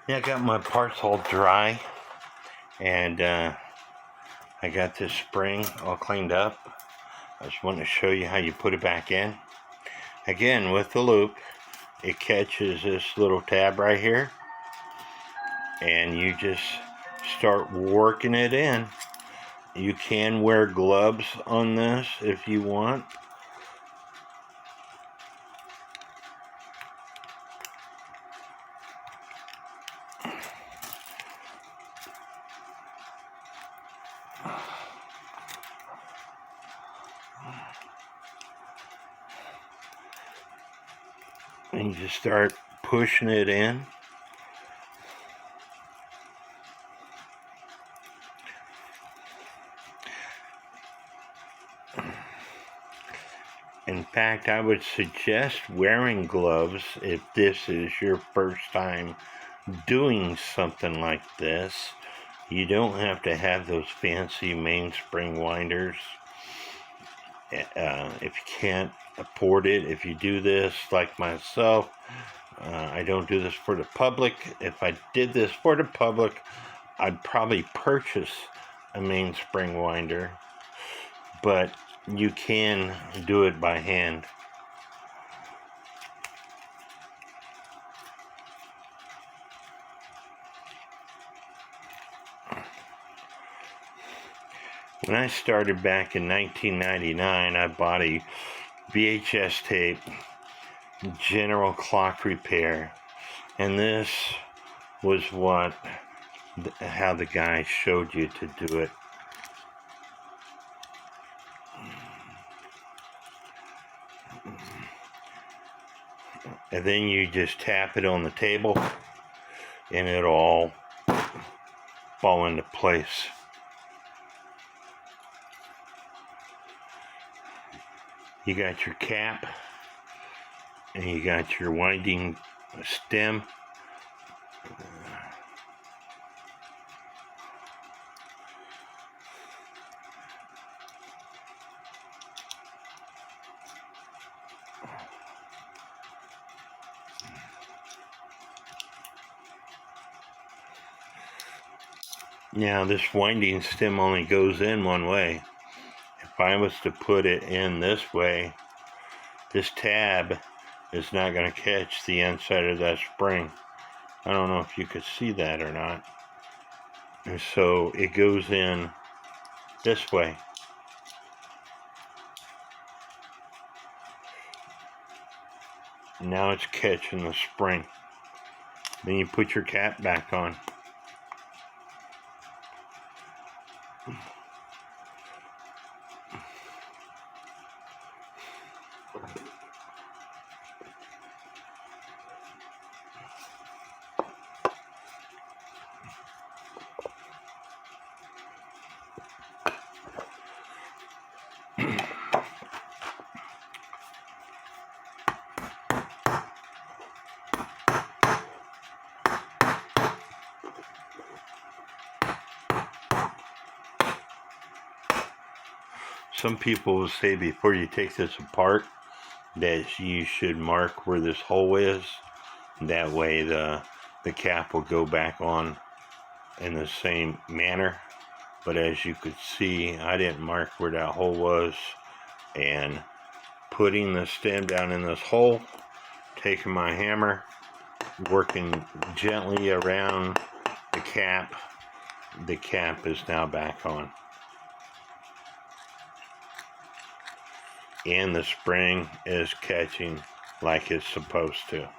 Yeah, I got my parts all dry, and I got this spring all cleaned up. I just want to show you how you put it back in. Again, with the loop, it catches this little tab right here, and you just start working it in. You can wear gloves on this if you want. And you just start pushing it in. In fact, I would suggest wearing gloves if this is your first time doing something like this. You don't have to have those fancy mainspring winders. If you can't afford it, if you do this like myself, I don't do this for the public. If I did this for the public, I'd probably purchase a mainspring winder, but you can do it by hand. When I started back in 1999, I bought a VHS tape, General Clock Repair, and this was how the guy showed you to do it. And then you just tap it on the table, and it'll all fall into place. You got your cap, and you got your winding stem. Now this winding stem only goes in one way. If I was to put it in this way, this tab is not going to catch the inside of that spring. I don't know if you could see that or not. And so it goes in this way. Now it's catching the spring. Then you put your cap back on. Some people will say before you take this apart that you should mark where this hole is. That way the cap will go back on in the same manner. But as you could see, I didn't mark where that hole was. And putting the stem down in this hole, taking my hammer, working gently around the cap is now back on. And the spring is catching like it's supposed to.